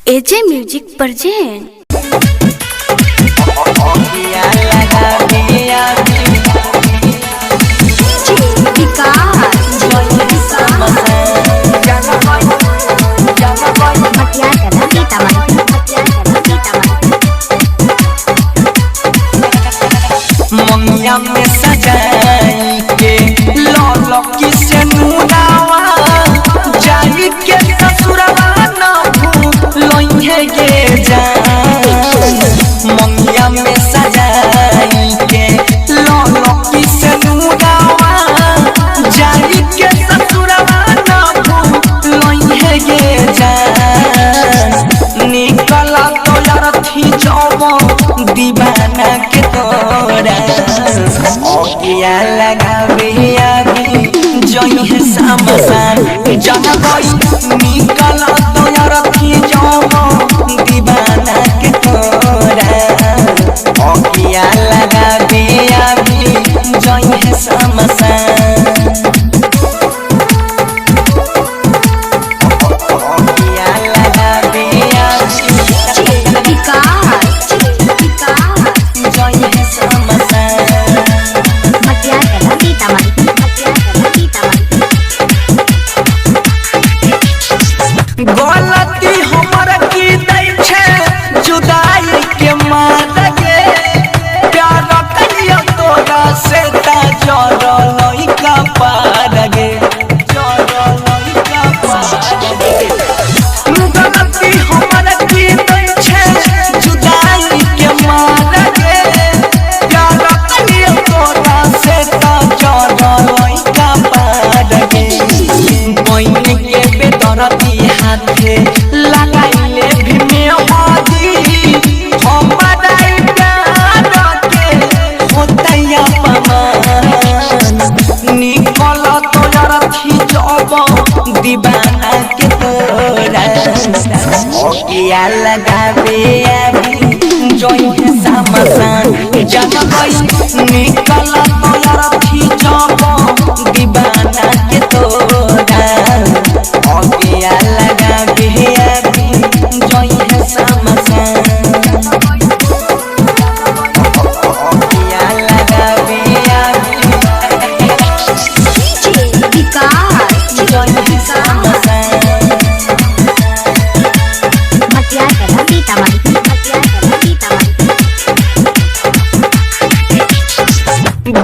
एजे music present मंगिया में सजाई के लौलो किसे नुरावा जाई के ससुरवा ना लोइहे गे जान। मंगिया में सजाई के लौलो किसे नुरावा जाई के ससुरवा ना लोइहे गे जान। निकला तो यार थी जाओ दीवाना के तोरा ओकिया लगावे आगे जोई है समसान जहाँ कोई निकला तो यार थी जाओ दीवाना के तोरा ओकिया लगावे आगे जोई है समसान। गलती हमर की दै छे जुदाई के मार गे प्यार करियो तोरा से ता जरलई का पार गे जरलई का पार गे। गलती हमर की दै छे जुदाई के मार गे प्यार करियो तोरा से ता जरलई का पार गे। कोइन के बेदरती हाथे लगाइले भीमे हादी हम बदाई प्यार के होतैया पमान। निकल तो यार थी जब दीवाना के तोरा ओकिया लगावे अभी जोई है समसान जब कोई निकल तो यार थी जब दीवाना के तोरा ओकिया लगावे अभी जोई है समसान। ओकिया लगावे अभी जोई है समसान।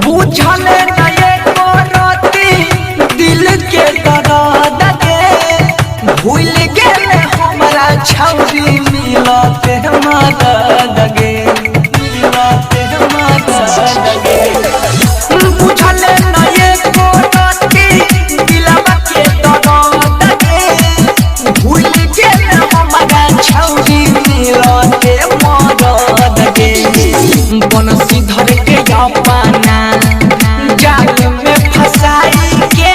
बुझले नए कोरती दिल के दर्द के भूल गेले हमरा छौरी मिलते मदद गे मिलते मदद गे। बुझले नए कोरती दिलवा के दर्द के भूल गेले हमरा छौरी मिलते मदद गे। बनसी धर के अपना जाल में फसाई के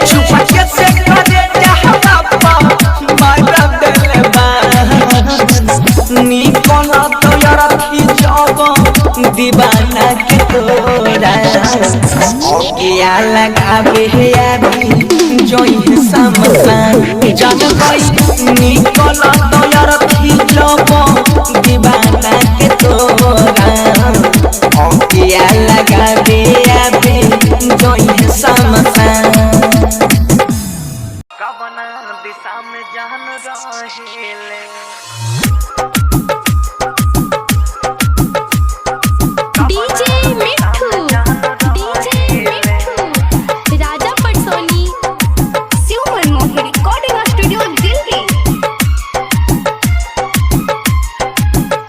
छुपा के से करे चाहता मार देले निकल तो यार थी जब दीवाना के तोरा ओकिया लगावे अभी जोई है समसान जब कोई निकल तो यार थी जब दीवाना के तोरा ओकिया लगावे अभी जोई है समसान। कवना दिशा में जान रहेले डीजे मिठू राजा पटसोनी शिव मनमोहन रिकॉर्डिंग स्टूडियो दिल्ली।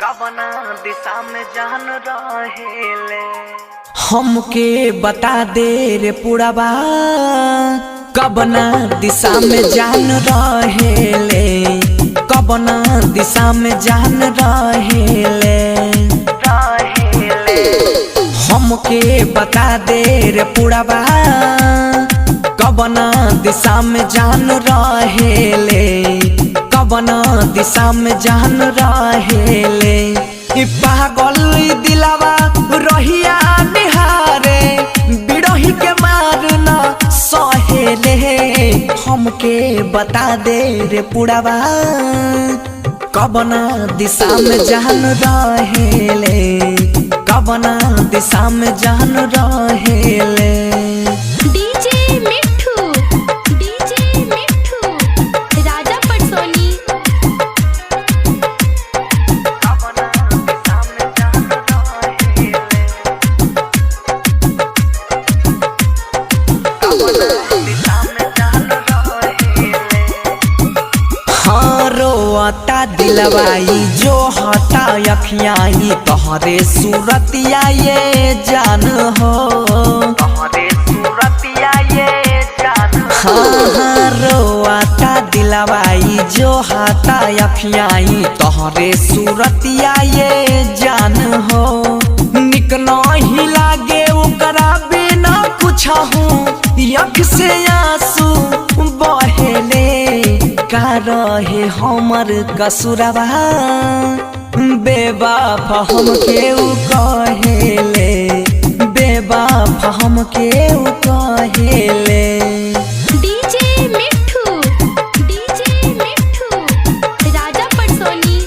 कवना दिशा में जान रहेले हमके बता दे रे पुरवा कवना दिशा में जान रहेले कवना दिशा में जान रहेले हमके बता दे रे पुरवा कवना दिशा में जान रहेले कवना दिशा में जान रहेले। पागल दिलावा रहिया निहारे बिरही के मारना सहेले हमके बता दे रे पुरवा कवना दिशा में जान रहेले, कवना दिशा में जान रहेले। डीजे मिठू, डीजे मिठू, राजा पटसोनी। हाँ रोता दिलवाई जो हटा अखियाई तोहरे सूरतिया ये जान हो, तोहरे सूरतिया ये जान। हाँ हाँ रोता दिलवाई जो हटा अखियाई तोहरे सूरतिया ये जान हो। निक नहीं लागे ओकरा बिना कुछ हूँ, अख से आंसू बहेले का रहे हमर कसुरवा, बेवफा हमके उ कहेले, बेवफा हमके उ कहेले। डीजे मिठू, डीजे मिठू, राजा पटसोनी।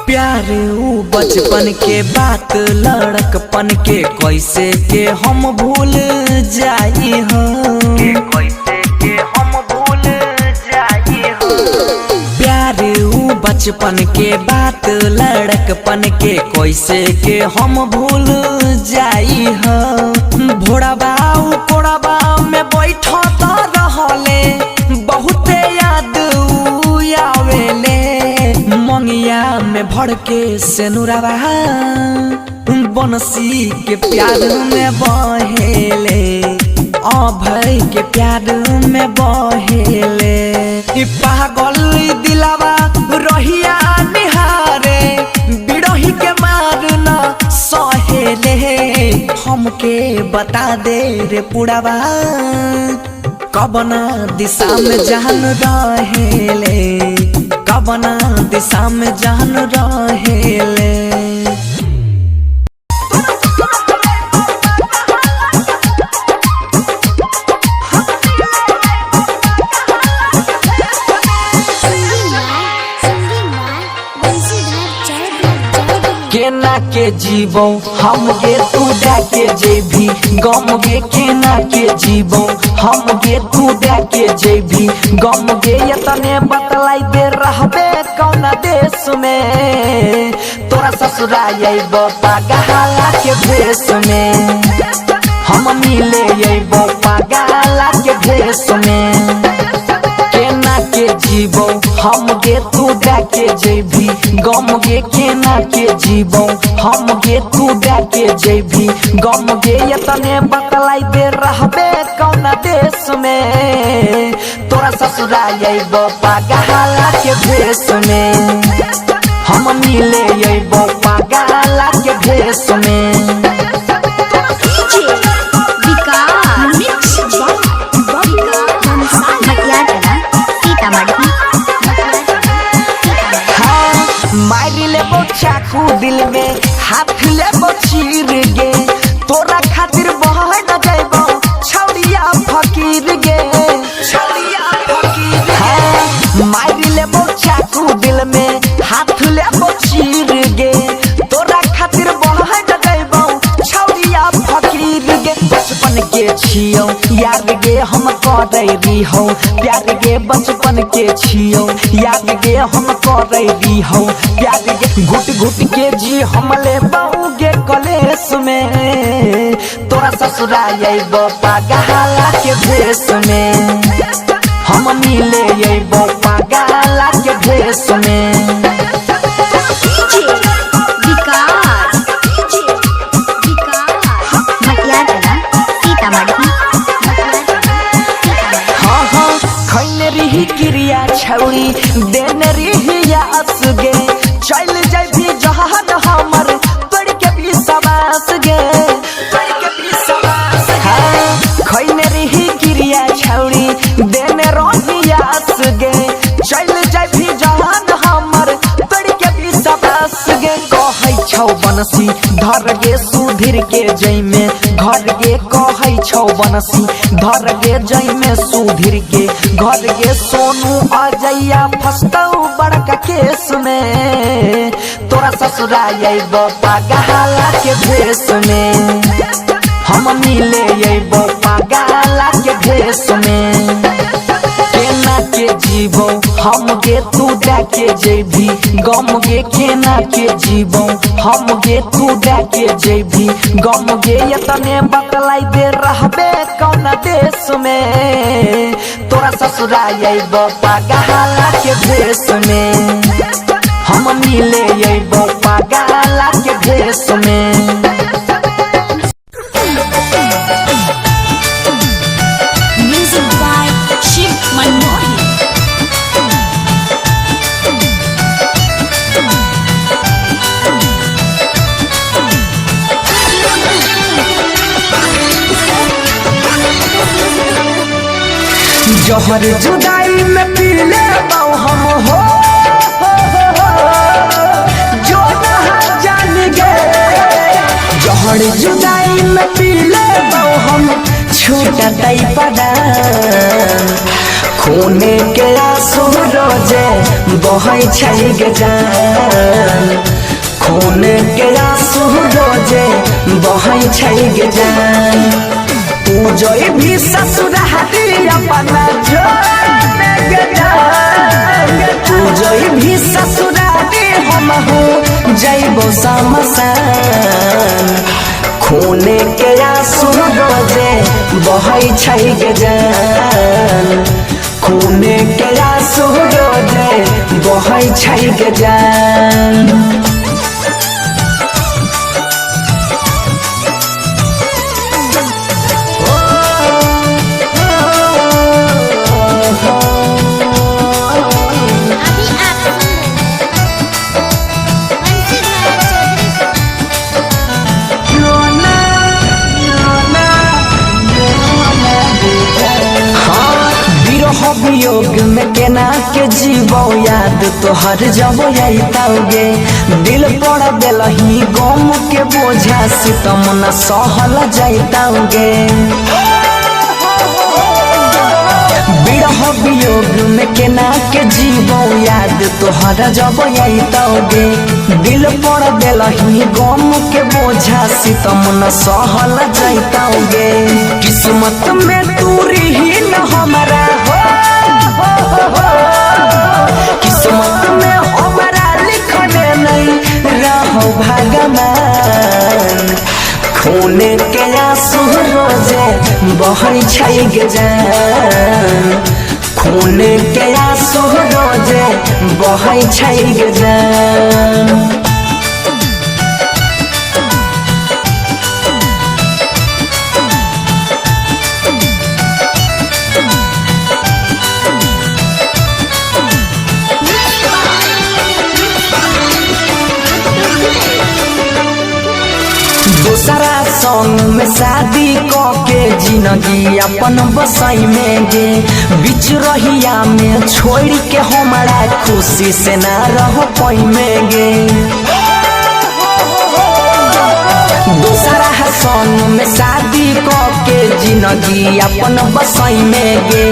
प्यार ऊ बचपन के बात लड़कपन के कैसे के हम भूल जाई हो, कैसे के हम भूल जाई हो। प्यार ऊ बचपन के बात लड़कपन के कैसे के हम भूल जाई हो। भोड़ाबा कोड़ाबा में बैठो तो रहले, बहुते याद ऊ आवेले। मंगिया में भर के सेनुरवा बंसी के प्यार में बहेले, अभय के प्यार में बहेले। ई पागल दिलावा रहिया निहारे, बिरही के मार न सहेले। हमके बता दे रे पुड़ावा कवना दिशा में जान रहेले, कवना दिशा में जान रहेले। केना के जीवो हम गे तू दे के जेबी, गम गे केना के जीवो हम गे तू दे के जेबी, गम गे यतने बतलाई दे रहबे कौन देश में। तोरा ससुराल अइबो पागला के भेष में, हम मिले अइबो पागला के भेष में। केना के जीवो हम गे तू दे के जेबी, गम गे केना के जीवो हम गे तू दे के जेबी, गम गे यतने बतलाई दे रहबे कौन देश में। तोरा ससुराल अइबो पागला के भेष में, हम मिले अइबो पागला के भेष में। मारी लेबो चाकू दिल में, हाथ लेबो चीर गे, तोरा खातिर बह न जाइबो छौरिया फकीर गे, छौरिया फकीर। हाँ मारी लेबो चाकू दिल में, हाथ लेबो चीर गे, तोरा खातिर बह न जाइबो छौरिया फकीर गे। बचपन के छियौ याद गे हम करैरी हो, प्यार गे बचपन के छियौ याद गे हम करैरी हो, प्यार गे घुट घुट के जी हमले बहु गे कलेस में। तोरा ससुराल अइबो पागला के भेष में, हम मिले अइबो पागला के भेष में। रही क्रिया छौरी देने रही आस गे, चल जाय भी जहान हमर तोड़ के भी सवास गे, तोड़ के भी सवास। हाँ खैने रही क्रिया छौरी देने रही आस गे, चल जाय भी जहान हमर बनसी धर गे सुधीर के जैमे घर गे कहै छौ बनसी धर गे जैमे सुधीर के घर गे सोनू अजैया फसतौ बड़का केस में तोरा ससुरा अइबो पागला के भेष में हम मिले अइबो पागला के भेष में केना के जीवो हम गे तू डाके जेबी गम गे केना के जीवो हम गे तू डाके जेबी गम गे यतने बतलाई दे रहबे कौन देश में तोरा ससुरा अइबो पागला के भेष में हम मिले अइबो पागला के भेष में Music by Shiv Manmohan. जहर जुदाई में पी ले हम हो जो नहा जान गए जहर जुदाई में पी ले हम छूटा तई पड़ा खूने के आंसू रोजे बहै छै गे जान खूने के आंसू रोजे बहै छै गे जान तू जोई भी ससुराली अपना छोड़ के जा तू जोई भी ससुराली हम हो जइबो समसान खूने के आंसू रोजे बहै छै गे जान खूने के आंसू रोजे बहै छै गे जान वियोग में केना के जीवो याद तोहर जब आइताओगे दिल पड़ देलही गम के बोझा सितम न सहल जाइताओगे बिरह वियोग में केना के जीवो याद तोहर जब आइताओगे दिल पड़ देलही गम के बोझा सितम न सहल जाइताओगे किस्मत में तू रही न हमारा किस्मत में हमारा लिखने नहीं रहो भगवान खूने के आंसू रोजे बहै छै गे जान खूने के आंसू रोजे बहै छै गे जान दूसरा संग में शादी के जिंदगी अपन बसाई में गे बीच रहिया में छोड़ के हमारा खुशी से ना रह पाई में गे दूसरा संग में शादी के जिंदगी अपन बसाई में गे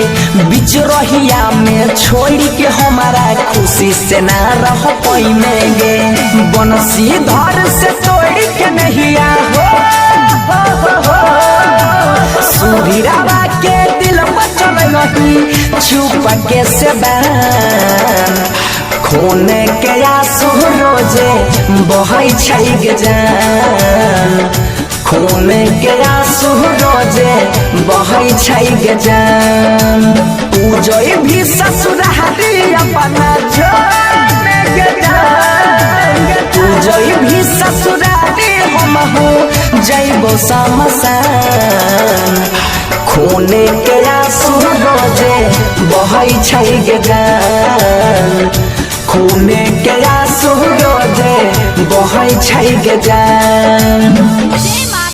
बीच रहिया में छोड़ के हमारा खुशी से ना रह पाई में गे बनसी धर से तोड़ के नहीं हो सुधीरावा के दिल बचल नहीं चुप के से बैन खूने के आंसू रोजे बहै छै गे जान खूने के आंसू रोजे बहै छै गे जान तू जोई भी ससुराली अपना छोड़ के जान तू जोई भी ससुराली हम हो जइबो समसान खूने के आंसू रोजे बहै छै गे जान खूने के आंसू रोजे बहै छै गे जान